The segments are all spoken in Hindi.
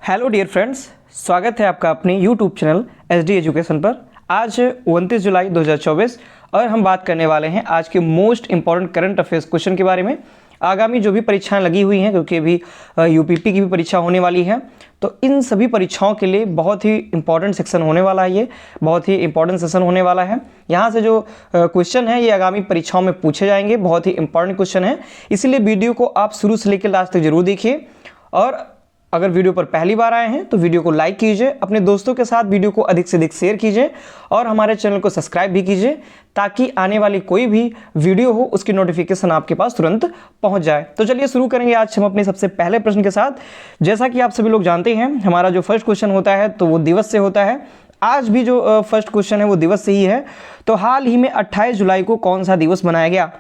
हेलो डियर फ्रेंड्स, स्वागत है आपका अपने यूट्यूब चैनल SD एजुकेशन पर। आज 29 जुलाई 2024 और हम बात करने वाले हैं आज के most important current affairs question के बारे में। आगामी जो भी परीक्षाएं लगी हुई हैं, क्योंकि अभी UPP की भी परीक्षा होने वाली है, तो इन सभी परीक्षाओं के लिए बहुत ही इंपॉर्टेंट सेक्शन होने वाला है। ये बहुत ही इंपॉर्टेंट सेशन होने वाला है। यहाँ से जो क्वेश्चन है ये आगामी परीक्षाओं में पूछे जाएंगे। बहुत ही इंपॉर्टेंट क्वेश्चन है, इसीलिए वीडियो को आप शुरू से लेकर लास्ट तक जरूर देखिए। और अगर वीडियो पर पहली बार आए हैं तो वीडियो को लाइक कीजिए, अपने दोस्तों के साथ वीडियो को अधिक से अधिक शेयर कीजिए और हमारे चैनल को सब्सक्राइब भी कीजिए, ताकि आने वाली कोई भी वीडियो हो उसकी नोटिफिकेशन आपके पास तुरंत पहुंच जाए। तो चलिए शुरू करेंगे आज हम अपने सबसे पहले प्रश्न के साथ। जैसा कि आप सभी लोग जानते हैं, हमारा जो फर्स्ट क्वेश्चन होता है तो वो दिवस से होता है। आज भी जो फर्स्ट क्वेश्चन है वो दिवस से ही है। तो हाल ही में 28 जुलाई को कौन सा दिवस मनाया गया,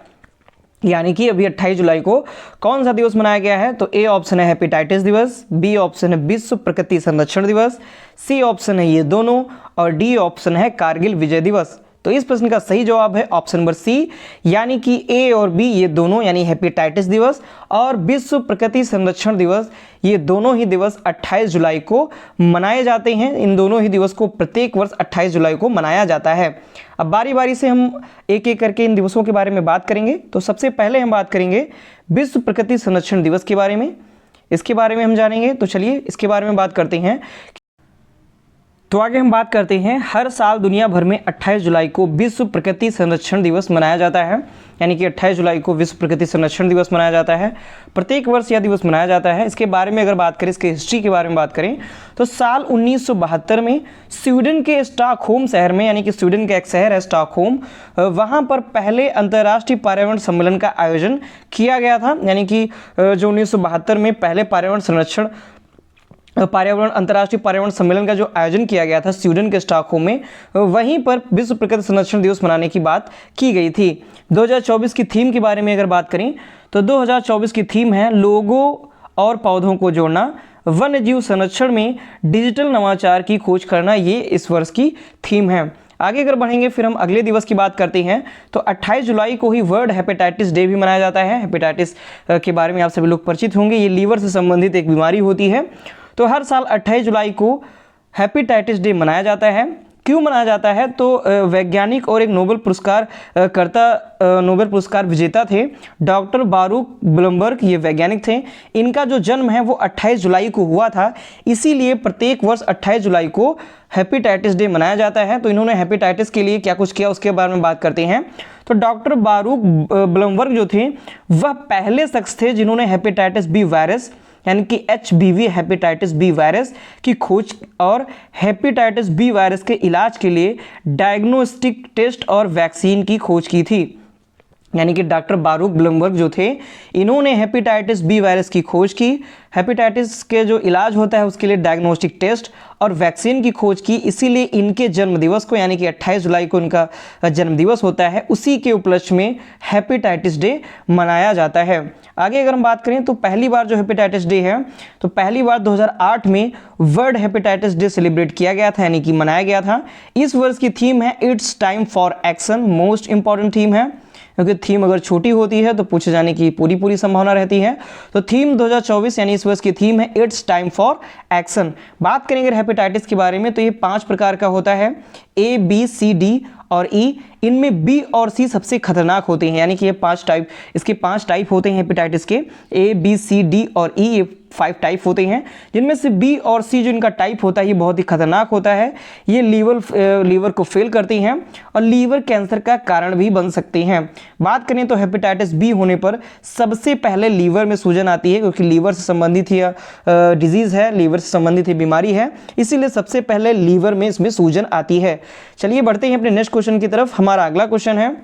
यानी कि अभी 28 जुलाई को कौन सा दिवस मनाया गया है? तो ए ऑप्शन है हेपेटाइटिस दिवस, बी ऑप्शन है विश्व प्रकृति संरक्षण दिवस, सी ऑप्शन है ये दोनों और डी ऑप्शन है कारगिल विजय दिवस। तो इस प्रश्न का सही जवाब है ऑप्शन नंबर सी, यानी कि ए और बी ये दोनों, यानी हेपेटाइटिस दिवस और विश्व प्रकृति संरक्षण दिवस, ये दोनों ही दिवस 28 जुलाई को मनाए जाते हैं। इन दोनों ही दिवस को प्रत्येक वर्ष 28 जुलाई को मनाया जाता है। अब बारी बारी से हम एक एक करके इन दिवसों के बारे में बात करेंगे। तो सबसे पहले हम बात करेंगे विश्व प्रकृति संरक्षण दिवस के बारे में। इसके बारे में हम जानेंगे। तो चलिए इसके बारे में बात करते हैं। तो आगे हम बात करते हैं, हर साल दुनिया भर में 28 जुलाई को विश्व प्रकृति संरक्षण दिवस मनाया जाता है, यानी कि 28 जुलाई को विश्व प्रकृति संरक्षण दिवस मनाया जाता है। प्रत्येक वर्ष यह दिवस मनाया जाता है। इसके बारे में अगर बात करें, इसके हिस्ट्री के बारे में बात करें, तो साल 1972 में स्वीडन के स्टॉकहोम शहर में, यानी कि स्वीडन का एक शहर है स्टॉकहोम, वहाँ पर पहले अंतर्राष्ट्रीय पर्यावरण सम्मेलन का आयोजन किया गया था। यानी कि जो 1972 में पहले अंतर्राष्ट्रीय पर्यावरण सम्मेलन का जो आयोजन किया गया था स्वीडन के स्टॉकहोम में, वहीं पर विश्व प्रकृति संरक्षण दिवस मनाने की बात की गई थी। 2024 की थीम के बारे में अगर बात करें, तो 2024 की थीम है लोगों और पौधों को जोड़ना, वन्य जीव संरक्षण में डिजिटल नवाचार की खोज करना, ये इस वर्ष की थीम है। आगे अगर बढ़ेंगे फिर हम अगले दिवस की बात करते हैं। तो 28 जुलाई को ही वर्ल्ड हेपेटाइटिस डे भी मनाया जाता है। हेपेटाइटिस के बारे में आप सभी लोग परिचित होंगे। ये लीवर से संबंधित एक बीमारी होती है। तो हर साल 28 जुलाई को हेपेटाइटिस डे मनाया जाता है। क्यों मनाया जाता है? तो वैज्ञानिक और एक नोबेल पुरस्कार विजेता थे डॉक्टर बारूक ब्लमबर्ग, ये वैज्ञानिक थे। इनका जो जन्म है वो 28 जुलाई को हुआ था, इसीलिए प्रत्येक वर्ष 28 जुलाई को हेपेटाइटिस डे मनाया जाता है। तो इन्होंने हेपेटाइटिस के लिए क्या कुछ किया उसके बारे में बात करते हैं। तो डॉक्टर बारूक ब्लमबर्ग जो थे वह पहले शख्स थे जिन्होंने हेपेटाइटिस बी वायरस, यानी कि HBV हेपेटाइटिस बी वायरस की खोज और हेपेटाइटिस बी वायरस के इलाज के लिए डायग्नोस्टिक टेस्ट और वैक्सीन की खोज की थी। यानी कि डॉक्टर बारूक ब्लमबर्ग जो थे, इन्होंने हेपेटाइटिस बी वायरस की खोज की, हेपेटाइटिस के जो इलाज होता है उसके लिए डायग्नोस्टिक टेस्ट और वैक्सीन की खोज की। इसीलिए इनके जन्मदिवस को, यानी कि 28 जुलाई को इनका जन्मदिवस होता है, उसी के उपलक्ष्य में हेपेटाइटिस डे मनाया जाता है। आगे अगर हम बात करें तो पहली बार जो हेपेटाइटिस डे है, तो पहली बार 2008 में वर्ल्ड हेपेटाइटिस डे सेलिब्रेट किया गया था, यानी कि मनाया गया था। इस वर्ष की थीम है it's time for action. Most important theme है, क्योंकि थीम अगर छोटी होती है तो पूछे जाने की पूरी संभावना रहती है। तो थीम 2024 यानी इस वर्ष की थीम है इट्स टाइम फॉर एक्शन। बात करेंगे हेपेटाइटिस के बारे में, तो ये 5 प्रकार का होता है, A, B, C, D और E। इनमें B और C सबसे खतरनाक होते हैं, यानी कि ये 5 टाइप होते हैं हेपेटाइटिस के। A, B, C, D और E, ये 5 टाइप होते हैं, जिनमें से B और C जो इनका टाइप होता है ये बहुत ही खतरनाक होता है। ये लीवर को फेल करती हैं और लीवर कैंसर का कारण भी बन सकते हैं। बात करें तो हेपेटाइटिस B होने पर सबसे पहले लीवर में सूजन आती है, क्योंकि लीवर से संबंधित ही डिजीज़ है, लीवर से संबंधित ही बीमारी है, इसीलिए सबसे पहले लीवर में इसमें सूजन आती है। चलिए बढ़ते हैं अपने नेक्स्ट क्वेश्चन की तरफ। हमारा अगला क्वेश्चन है,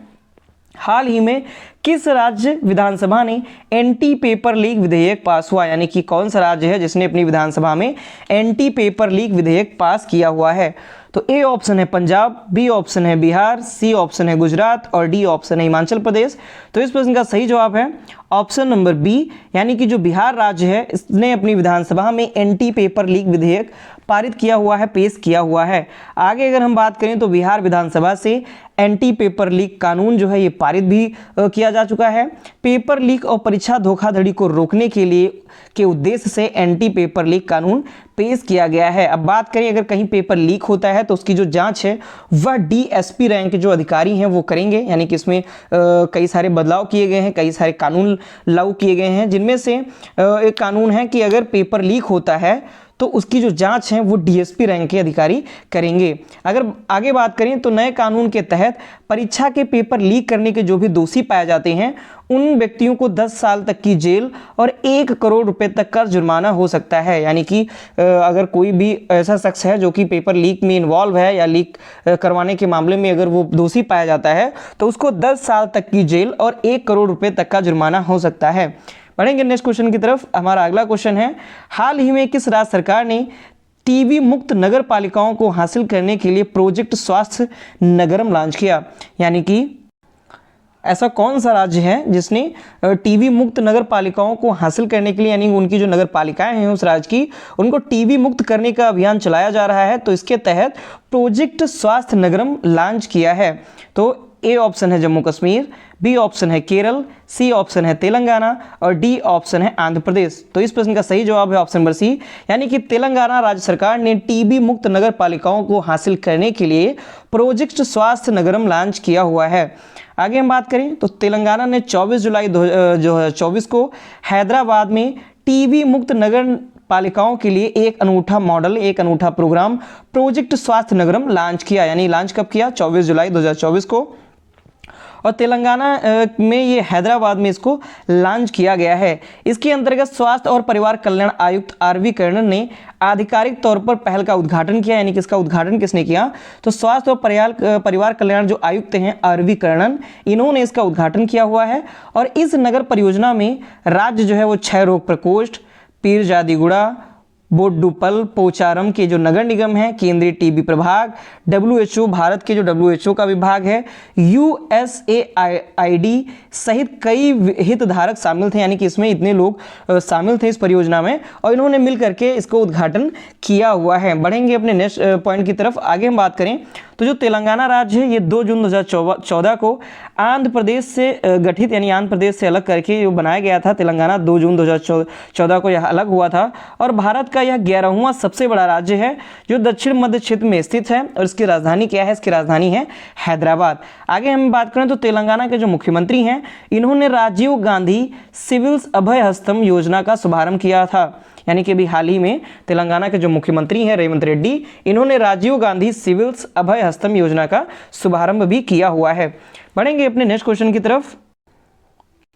हाल ही में किस राज्य विधानसभा ने एंटी पेपर लीक विधेयक पास हुआ? यानी कि कौन सा राज्य है जिसने अपनी विधानसभा में एंटी पेपर लीक विधेयक पास किया हुआ है? तो ए ऑप्शन है पंजाब, बी ऑप्शन है बिहार, सी ऑप्शन है गुजरात और डी ऑप्शन है हिमाचल प्रदेश। तो इस प्रश्न का सही जवाब है ऑप्शन नंबर बी, यानी कि जो बिहार राज्य है इसने अपनी विधानसभा में एंटी पेपर लीक विधेयक पारित किया हुआ है, पेश किया हुआ है। आगे अगर हम बात करें तो बिहार विधानसभा से एंटी पेपर लीक कानून जो है ये पारित भी किया जा चुका है। पेपर लीक और परीक्षा धोखाधड़ी को रोकने के लिए के उद्देश्य से एंटी पेपर लीक कानून पेश किया गया है। अब बात करें अगर कहीं पेपर लीक होता है तो उसकी जो जांच है वह डीएसपी रैंक के जो अधिकारी हैं वो करेंगे, यानी कि इसमें कई सारे बदलाव किए गए हैं, कई सारे कानून लागू किए गए हैं, जिनमें से एक कानून है कि अगर पेपर लीक होता है तो उसकी जो जांच है वो डीएसपी रैंक के अधिकारी करेंगे। अगर आगे बात करें तो नए कानून के तहत परीक्षा के पेपर लीक करने के जो भी दोषी पाए जाते हैं उन व्यक्तियों को 10 साल तक की जेल और 1 करोड़ रुपए तक का जुर्माना हो सकता है। यानी कि अगर कोई भी ऐसा शख्स है जो कि पेपर लीक में इन्वॉल्व है या लीक करवाने के मामले में अगर वो दोषी पाया जाता है तो उसको 10 साल तक की जेल और 1 करोड़ रुपए तक का जुर्माना हो सकता है। बढ़ेंगे नेक्स्ट क्वेश्चन की तरफ। हमारा अगला क्वेश्चन है, हाल ही में किस राज्य सरकार ने टीबी मुक्त नगर पालिकाओं को हासिल करने के लिए प्रोजेक्ट स्वास्थ्य नगरम लॉन्च किया? यानी कि ऐसा कौन सा राज्य है जिसने टीबी मुक्त नगर पालिकाओं को हासिल करने के लिए, यानी उनकी जो नगर पालिकाएं हैं उस राज्य की, उनको टीबी मुक्त करने का अभियान चलाया जा रहा है। तो इसके तहत प्रोजेक्ट स्वास्थ्य नगरम लॉन्च किया है। तो ए ऑप्शन है जम्मू कश्मीर, बी ऑप्शन है केरल, सी ऑप्शन है तेलंगाना और डी ऑप्शन है आंध्र प्रदेश। तो इस प्रश्न का सही जवाब है ऑप्शन नंबर सी, यानी कि तेलंगाना राज्य सरकार ने टीबी मुक्त नगर पालिकाओं को हासिल करने के लिए प्रोजेक्ट स्वास्थ्य नगरम लॉन्च किया हुआ है। आगे हम बात करें तो तेलंगाना ने 24 जुलाई 2024 को हैदराबाद में टीबी मुक्त नगर पालिकाओं के लिए एक अनूठा मॉडल, एक अनूठा प्रोग्राम प्रोजेक्ट स्वास्थ्य नगरम लॉन्च किया। यानी लॉन्च कब किया? 24 जुलाई 2024 को। और तेलंगाना में ये हैदराबाद में इसको लॉन्च किया गया है। इसके अंतर्गत स्वास्थ्य और परिवार कल्याण आयुक्त आरवी कर्णन ने आधिकारिक तौर पर पहल का उद्घाटन किया। यानी कि इसका उद्घाटन किसने किया? तो स्वास्थ्य और परिवार कल्याण जो आयुक्त हैं आरवी कर्णन, इन्होंने इसका उद्घाटन किया हुआ है। और इस नगर परियोजना में राज्य जो है वो 6 रोग प्रकोष्ठ, पीर जादीगुड़ा, बोड्डुपल, पोचारम के जो नगर निगम है, केंद्रीय टीबी प्रभाग, WHO भारत के जो WHO का विभाग है, USAID सहित कई हितधारक शामिल थे। यानी कि इसमें इतने लोग शामिल थे इस परियोजना में और इन्होंने मिल करके इसको उद्घाटन किया हुआ है। बढ़ेंगे अपने नेक्स्ट पॉइंट की तरफ। आगे हम बात करें तो जो तेलंगाना राज्य है ये 2 जून 2014 को आंध्र प्रदेश से गठित, यानी आंध्र प्रदेश से अलग करके जो बनाया गया था तेलंगाना, 2 जून 2014 को यह अलग हुआ था। और भारत का यह 11वां सबसे बड़ा राज्य है जो दक्षिण मध्य क्षेत्र में स्थित है। और इसकी राजधानी क्या है? इसकी राजधानी है हैदराबाद। आगे हम बात करें तो तेलंगाना के जो मुख्यमंत्री हैं इन्होंने राजीव गांधी सिविल्स अभय हस्तम योजना का शुभारंभ किया था। यानी कि अभी हाल ही में तेलंगाना के जो मुख्यमंत्री हैं रेवंत रेड्डी, इन्होंने राजीव गांधी सिविल्स अभय हस्तम योजना का शुभारंभ भी किया हुआ है। बढ़ेंगे अपने नेक्स्ट क्वेश्चन की तरफ।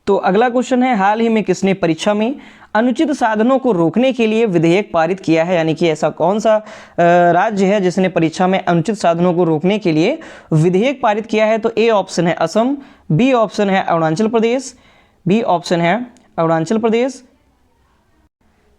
तो अगला क्वेश्चन है, हाल ही में किसने परीक्षा में अनुचित साधनों को रोकने के लिए विधेयक पारित किया है? यानी कि ऐसा कौन सा राज्य है जिसने परीक्षा में अनुचित साधनों को रोकने के लिए विधेयक पारित किया है? तो ए ऑप्शन है असम, बी ऑप्शन है अरुणाचल प्रदेश, बी ऑप्शन है अरुणाचल प्रदेश,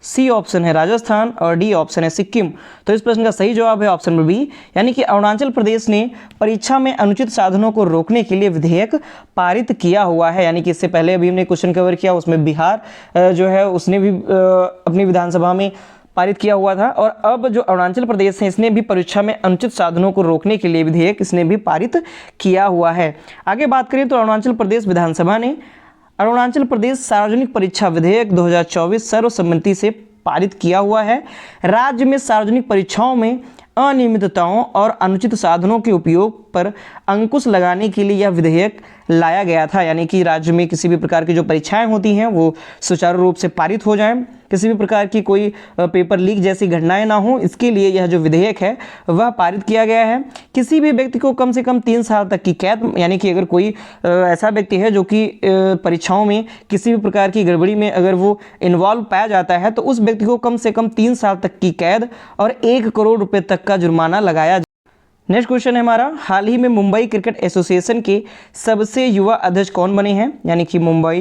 सी ऑप्शन है राजस्थान और डी ऑप्शन है सिक्किम। तो इस प्रश्न का सही जवाब है ऑप्शन नंबर बी, यानी कि अरुणाचल प्रदेश ने परीक्षा में अनुचित साधनों को रोकने के लिए विधेयक पारित किया हुआ है। यानी कि इससे पहले अभी हमने क्वेश्चन कवर किया, उसमें बिहार जो है उसने भी अपनी विधानसभा में पारित किया हुआ था। और अब जो अरुणाचल प्रदेश है इसने भी परीक्षा में अनुचित साधनों को रोकने के लिए विधेयक इसने भी पारित किया हुआ है। आगे बात करें तो अरुणाचल प्रदेश विधानसभा ने अरुणाचल प्रदेश सार्वजनिक परीक्षा विधेयक 2024 सर्वसम्मति से पारित किया हुआ है। राज्य में सार्वजनिक परीक्षाओं में अनियमितताओं और अनुचित साधनों के उपयोग पर अंकुश लगाने के लिए यह विधेयक लाया गया था। यानी कि राज्य में किसी भी प्रकार की जो परीक्षाएं होती हैं वो सुचारू रूप से पारित हो जाएं, किसी भी प्रकार की कोई पेपर लीक जैसी घटनाएं ना हो, इसके लिए यह जो विधेयक है वह पारित किया गया है। किसी भी व्यक्ति को कम से कम 3 साल तक की कैद, यानी कि अगर कोई ऐसा व्यक्ति है जो कि परीक्षाओं में किसी भी प्रकार की गड़बड़ी में अगर वो इन्वॉल्व पाया जाता है तो उस व्यक्ति को कम से कम 3 साल तक की कैद और 1 करोड़ रुपए तक का जुर्माना लगाया। नेक्स्ट क्वेश्चन है हमारा, हाल ही में मुंबई क्रिकेट एसोसिएशन के सबसे युवा अध्यक्ष कौन बने हैं? यानी कि Mumbai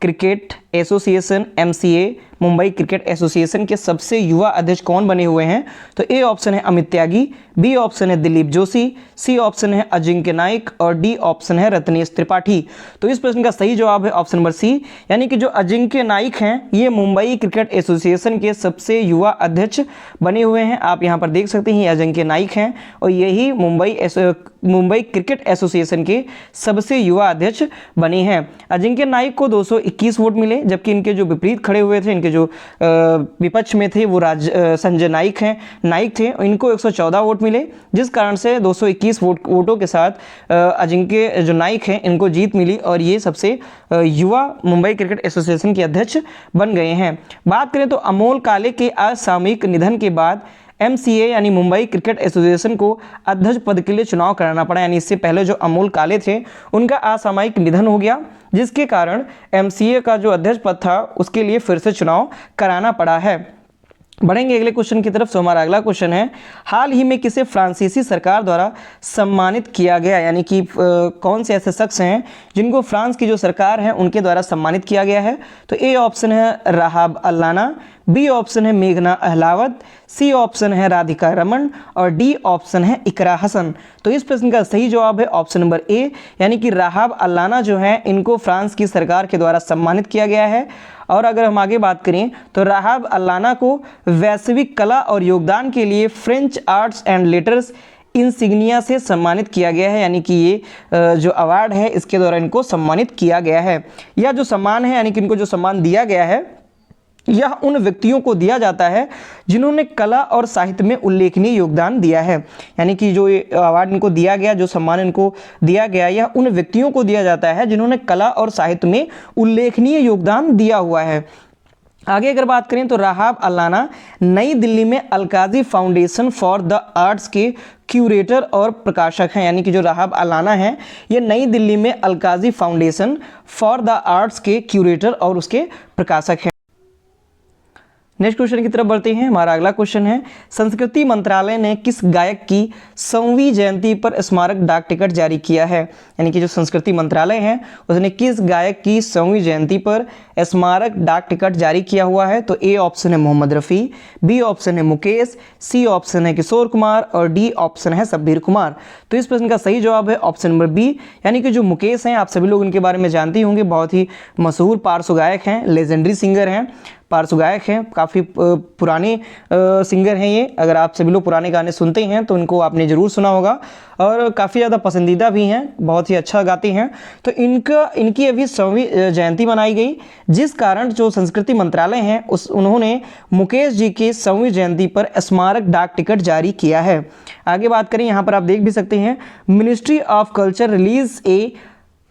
cricket association MCA, Mumbai cricket association के सबसे युवा अध्यक्ष कौन बने हुए हैं? तो ए ऑप्शन है अमित त्यागी, बी ऑप्शन है दिलीप जोशी, सी ऑप्शन है अजिंक्य नाइक और डी ऑप्शन है रत्नेश त्रिपाठी। तो इस प्रश्न का सही जवाब है ऑप्शन नंबर सी, यानी कि जो अजिंक्य नाइक हैं ये मुंबई क्रिकेट एसोसिएशन के सबसे युवा अध्यक्ष बने हुए हैं। आप यहाँ पर देख सकते हैं अजिंक्य नाइक हैं और यही मुंबई क्रिकेट एसोसिएशन के सबसे युवा अध्यक्ष बने हैं। अजिंक्य नाइक को 221 वोट मिले, जबकि इनके जो विपरीत खड़े हुए थे, इनके जो विपक्ष में थे वो संजय नाइक थे, इनको 114 वोट मिले, जिस कारण से 221 वोटों के साथ अजिंक्य जो नाइक हैं इनको जीत मिली और ये सबसे युवा मुंबई क्रिकेट एसोसिएशन के अध्यक्ष बन गए हैं। बात करें तो अमोल काले के असामयिक निधन के बाद MCA यानी मुंबई क्रिकेट एसोसिएशन को अध्यक्ष पद के लिए चुनाव कराना पड़ा, यानी इससे पहले जो अमोल काले थे उनका असामयिक निधन हो गया, जिसके कारण MCA का जो अध्यक्ष पद था उसके लिए फिर से चुनाव कराना पड़ा है। बढ़ेंगे अगले क्वेश्चन की तरफ। हमारा अगला क्वेश्चन है, हाल ही में किसे फ्रांसीसी सरकार द्वारा सम्मानित किया गया, यानी कि कौन से ऐसे शख्स हैं जिनको फ्रांस की जो सरकार है उनके द्वारा सम्मानित किया गया है? तो ए ऑप्शन है राहब अल्लाना, बी ऑप्शन है मेघना अहलावत, सी ऑप्शन है राधिका रमन और डी ऑप्शन है इकरा हसन। तो इस प्रश्न का सही जवाब है ऑप्शन नंबर ए, यानी कि राहब अल्लाना जो है इनको फ्रांस की सरकार के द्वारा सम्मानित किया गया है। और अगर हम आगे बात करें तो राहब अल्लाना को वैश्विक कला और योगदान के लिए French arts and letters insignia से सम्मानित किया गया है, यानी कि ये जो अवार्ड है इसके द्वारा इनको सम्मानित किया गया है। यह जो सम्मान है, यानी कि इनको जो सम्मान दिया गया है, यह उन व्यक्तियों को दिया जाता है जिन्होंने कला और साहित्य में उल्लेखनीय योगदान दिया है, यानी कि जो ये अवार्ड इनको दिया गया, जो सम्मान इनको दिया गया, यह उन व्यक्तियों को दिया जाता है जिन्होंने कला और साहित्य में उल्लेखनीय योगदान दिया हुआ है। आगे अगर बात करें तो राहब अल्लाना नई दिल्ली में Alkazi foundation for the arts के क्यूरेटर और प्रकाशक हैं, यानी कि जो राहब अल्लाना हैं ये नई दिल्ली में Alkazi foundation for the arts के क्यूरेटर और उसके प्रकाशक हैं। नेक्स्ट क्वेश्चन की तरफ बढ़ते हैं। हमारा अगला क्वेश्चन है, संस्कृति मंत्रालय ने किस गायक की 100वीं जयंती पर स्मारक डाक टिकट जारी किया है, यानी कि जो संस्कृति मंत्रालय है उसने किस गायक की 100वीं जयंती पर स्मारक डाक टिकट जारी किया हुआ है? तो ए ऑप्शन है मोहम्मद रफ़ी, बी ऑप्शन है मुकेश, सी ऑप्शन है किशोर कुमार और डी ऑप्शन है शब्बीर कुमार। तो इस प्रश्न का सही जवाब है ऑप्शन नंबर बी, यानी कि जो मुकेश हैं आप सभी लोग इनके बारे में जानते होंगे, बहुत ही मशहूर पार्श्व गायक हैं, लेजेंडरी सिंगर हैं, पार्श्व गायक हैं, काफ़ी पुराने सिंगर हैं ये। अगर आप सभी लोग पुराने गाने सुनते हैं तो इनको आपने ज़रूर सुना होगा और काफ़ी ज़्यादा पसंदीदा भी हैं, बहुत ही अच्छा गाते हैं। तो इनकी अभी 100वीं जयंती मनाई गई, जिस कारण जो संस्कृति मंत्रालय हैं उन्होंने मुकेश जी की 100वीं जयंती पर स्मारक डाक टिकट जारी किया है। आगे बात करें, यहाँ पर आप देख भी सकते हैं, ministry of culture release a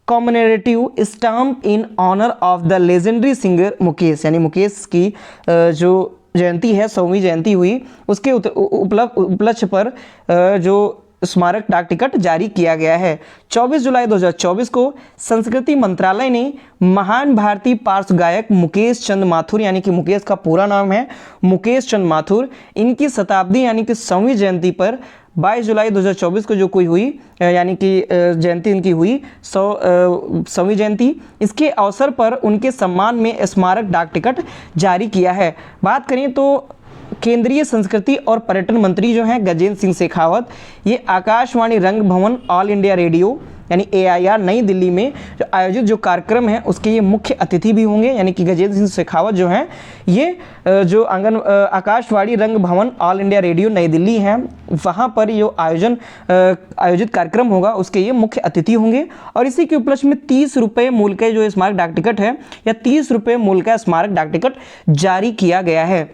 commemorative stamp in honour of the legendary singer Mukesh, यानी मुकेश की जो जयंती है 100वीं जयंती हुई उसके उपलक्ष्य पर जो स्मारक डाक टिकट जारी किया गया है। 24 जुलाई 2024 को संस्कृति मंत्रालय ने महान भारतीय पार्श्व गायक मुकेश चंद माथुर, यानी कि मुकेश का पूरा नाम है मुकेश चंद माथुर, इनकी शताब्दी यानी कि 100वीं जयंती पर 22 जुलाई 2024 को जो कोई हुई, यानी कि जयंती इनकी हुई 100वीं जयंती, इसके अवसर पर उनके सम्मान में स्मारक डाक टिकट जारी किया है। बात करें तो केंद्रीय संस्कृति और पर्यटन मंत्री जो हैं गजेंद्र सिंह शेखावत, ये आकाशवाणी रंग भवन ऑल इंडिया रेडियो यानी AIR नई दिल्ली में जो आयोजित जो कार्यक्रम है उसके ये मुख्य अतिथि भी होंगे, यानी कि गजेंद्र सिंह शेखावत जो हैं ये जो आकाशवाणी रंग भवन ऑल इंडिया रेडियो नई दिल्ली है वहाँ पर जो आयोजित कार्यक्रम होगा उसके ये मुख्य अतिथि होंगे। और इसी के उपलक्ष्य में 30 रुपये मूल्य का जो स्मारक डाक टिकट है या 30 रुपये मूल्य का स्मारक डाक टिकट जारी किया गया है।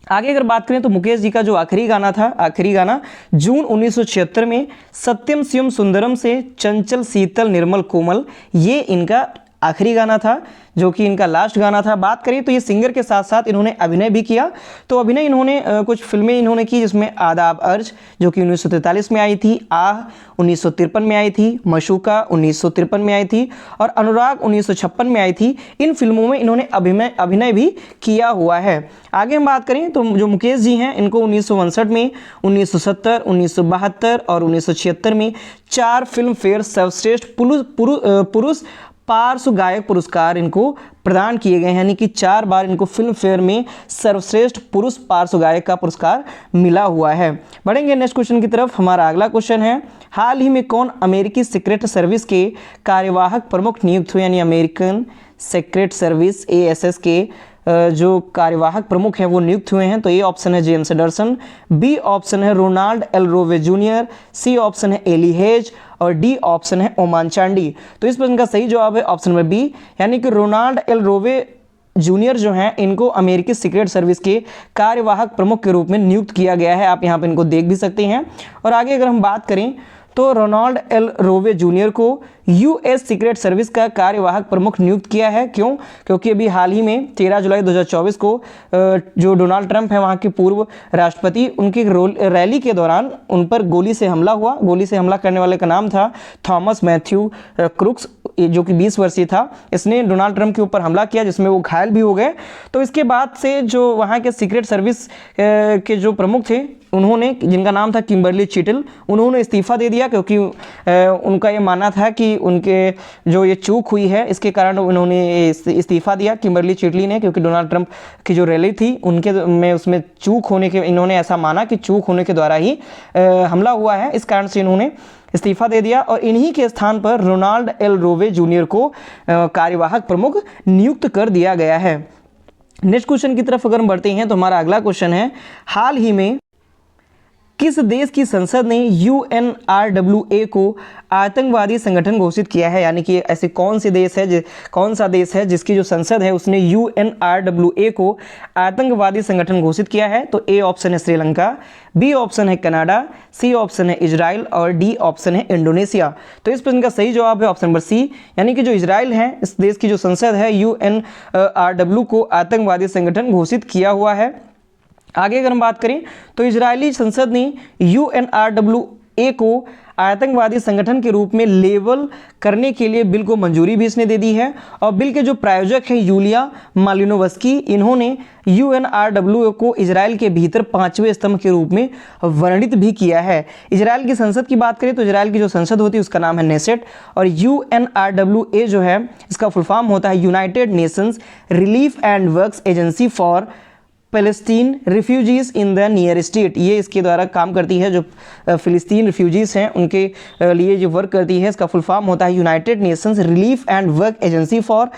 आगे अगर बात करें तो मुकेश जी का जो आखिरी गाना जून 1976 में सत्यम शिवम सुंदरम से चंचल शीतल निर्मल कोमल, ये इनका आखिरी गाना था, जो कि इनका लास्ट गाना था। बात करें तो ये सिंगर के साथ साथ इन्होंने अभिनय भी किया, तो अभिनय इन्होंने कुछ फिल्में इन्होंने की, जिसमें आदाब अर्ज जो कि 1943 में आई थी, आह 1953 में आई थी, मशूका 1953 में आई थी और अनुराग 1956 में आई थी। इन फिल्मों में इन्होंने अभिनय भी किया हुआ है। आगे हम बात करें तो जो मुकेश जी हैं इनको 1959 में, 1970, 1972 और 1976 में 4 फिल्म फेयर सर्वश्रेष्ठ पुरुष पार्श्व गायक पुरस्कार इनको प्रदान किए गए हैं, यानी कि 4 बार इनको फिल्म फेयर में सर्वश्रेष्ठ पुरुष पार्श्व गायक का पुरस्कार मिला हुआ है। बढ़ेंगे नेक्स्ट क्वेश्चन की तरफ। हमारा अगला क्वेश्चन है, हाल ही में कौन अमेरिकी सीक्रेट सर्विस के कार्यवाहक प्रमुख नियुक्त हुए, यानी अमेरिकन सीक्रेट सर्विस ASS के जो कार्यवाहक प्रमुख हैं वो नियुक्त हुए हैं। तो ए ऑप्शन है जेम्स एंडरसन, बी ऑप्शन है रोनाल्ड एल रोवे जूनियर, सी ऑप्शन है एली हेज और डी ऑप्शन है ओमान चांडी। तो इस प्रश्न का सही जवाब है ऑप्शन नंबर बी, यानी कि रोनाल्ड एल रोवे जूनियर जो हैं इनको अमेरिकी सीक्रेट सर्विस के कार्यवाहक प्रमुख के रूप में नियुक्त किया गया है। आप यहाँ पर इनको देख भी सकते हैं। और आगे अगर हम बात करें तो रोनाल्ड एल रोवे जूनियर को US सीक्रेट सर्विस का कार्यवाहक प्रमुख नियुक्त किया है। क्यों? क्योंकि अभी हाल ही में 13 जुलाई 2024 को जो डोनाल्ड ट्रंप है वहाँ के पूर्व राष्ट्रपति, उनकी रैली के दौरान उन पर गोली से हमला हुआ। गोली से हमला करने वाले का नाम था थॉमस मैथ्यू क्रुक्स, जो कि 20 वर्षीय था। इसने डोनाल्ड ट्रंप के ऊपर हमला किया जिसमें वो घायल भी हो गए। तो इसके बाद से जो वहाँ के सीक्रेट सर्विस के जो प्रमुख थे उन्होंने, जिनका नाम था किम्बरली चिटल, उन्होंने इस्तीफ़ा दे दिया क्योंकि उनका ये मानना था कि उनके जो ये चूक हुई है इसके कारण उन्होंने इस्तीफ़ा दिया किम्बरली चिटली ने, क्योंकि डोनाल्ड ट्रंप की जो रैली थी उनके में उसमें चूक होने के, इन्होंने ऐसा माना कि चूक होने के द्वारा ही हमला हुआ है, इस कारण से इन्होंने इस्तीफा दे दिया और इन्हीं के स्थान पर रोनाल्ड एल रोवे जूनियर को कार्यवाहक प्रमुख नियुक्त कर दिया गया है। नेक्स्ट क्वेश्चन की तरफ अगर हम बढ़ते हैं तो हमारा अगला क्वेश्चन है, हाल ही में किस देश की संसद ने UNRWA को आतंकवादी संगठन घोषित किया है, यानी कि ऐसे कौन सा देश है जिसकी जो संसद है उसने UNRWA को आतंकवादी संगठन घोषित किया है। तो ए ऑप्शन है श्रीलंका, बी ऑप्शन है कनाडा, सी ऑप्शन है इजराइल और डी ऑप्शन है इंडोनेशिया। तो इस प्रश्न का सही जवाब है ऑप्शन नंबर सी, यानी कि जो इजराइल है इस देश की जो संसद है UNRW को आतंकवादी संगठन घोषित किया हुआ है। आगे अगर हम बात करें तो इजरायली संसद ने UNRWA को आतंकवादी संगठन के रूप में लेबल करने के लिए बिल को मंजूरी भी इसने दे दी है। और बिल के जो प्रायोजक हैं यूलिया मालिनोवस्की, इन्होंने UNRWA को इजराइल के भीतर 5वें स्तंभ के रूप में वर्णित भी किया है। इजराइल की संसद की बात करें तो इजराइल की जो संसद होती है उसका नाम है नेसेट, और UNRWA जो है इसका फुल फॉर्म होता है United Nations relief and works agency for Palestine refugees in the near state. ये इसके द्वारा काम करती है, जो फ़िलिस्तीन रिफ्यूजीज़ हैं उनके लिए जो वर्क करती है। इसका फुल फॉर्म होता है United Nations relief and work agency for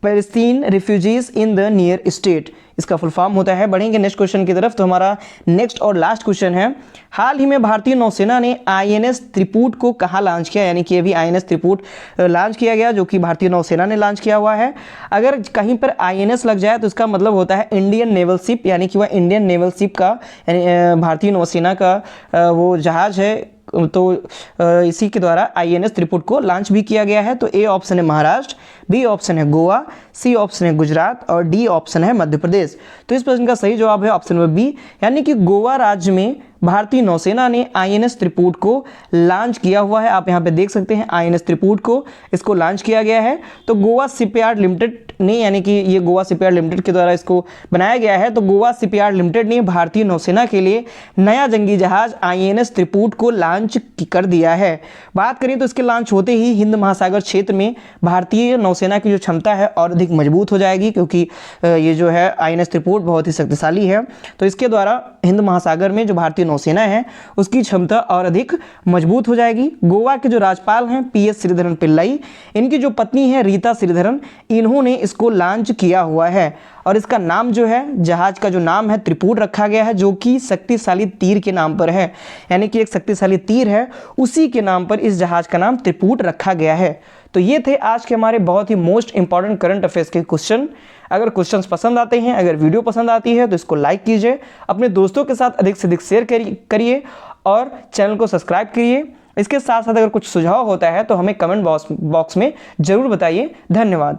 Palestine refugees in the near state, इसका फुल फॉर्म होता है। बढ़ेंगे नेक्स्ट क्वेश्चन की तरफ। तो हमारा नेक्स्ट और लास्ट क्वेश्चन है, हाल ही में भारतीय नौसेना ने INS त्रिपुट को कहाँ लॉन्च किया, यानी कि अभी INS त्रिपुट लॉन्च किया गया जो कि भारतीय नौसेना ने लॉन्च किया हुआ है। अगर कहीं पर INS लग जाए तो इसका मतलब होता है इंडियन नेवल शिप, यानी कि वह इंडियन नेवल शिप का, यानी भारतीय नौसेना का वो जहाज़ है। तो इसी के द्वारा INS त्रिपुट को लॉन्च भी किया गया है। तो ए ऑप्शन है महाराष्ट्र, बी ऑप्शन है गोवा, सी ऑप्शन है गुजरात और डी ऑप्शन है मध्य प्रदेश। तो इस प्रश्न का सही जवाब है ऑप्शन नंबर बी, यानी कि गोवा राज्य में भारतीय नौसेना ने INS त्रिपुट को लॉन्च किया हुआ है। आप यहाँ पे देख सकते हैं INS त्रिपुट को, इसको लॉन्च किया गया है। तो गोवा शिपयार्ड लिमिटेड ने, यानी कि ये गोवा शिपयार्ड लिमिटेड के द्वारा इसको बनाया गया है। तो गोवा शिपयार्ड लिमिटेड ने भारतीय नौसेना के लिए नया जंगी जहाज INS त्रिपुट को लॉन्च कर दिया है। बात करें तो इसके लॉन्च होते ही हिंद महासागर क्षेत्र में भारतीय नौसेना की जो क्षमता है और अधिक मजबूत हो जाएगी, क्योंकि ये जो है INS त्रिपुट बहुत ही शक्तिशाली है। तो इसके द्वारा हिंद महासागर में जो भारतीय नौसेना है उसकी क्षमता और अधिक मजबूत हो जाएगी। गोवा के जो राज्यपाल हैं PS श्रीधरन पिल्लाई, इनकी जो पत्नी है रीता श्रीधरन, इन्होंने इसको लॉन्च किया हुआ है। और इसका नाम जो है, जहाज का जो नाम है त्रिपुट रखा गया है, जो कि शक्तिशाली तीर के नाम पर है, यानी कि एक शक्तिशाली तीर है उसी के नाम पर इस जहाज का नाम त्रिपुट रखा गया है। तो ये थे आज के हमारे बहुत ही मोस्ट इंपॉर्टेंट करंट अफेयर्स के क्वेश्चन। अगर क्वेश्चंस पसंद आते हैं, अगर वीडियो पसंद आती है तो इसको लाइक कीजिए, अपने दोस्तों के साथ अधिक से अधिक शेयर करिए और चैनल को सब्सक्राइब करिए। इसके साथ साथ अगर कुछ सुझाव होता है तो हमें कमेंट बॉक्स में ज़रूर बताइए। धन्यवाद।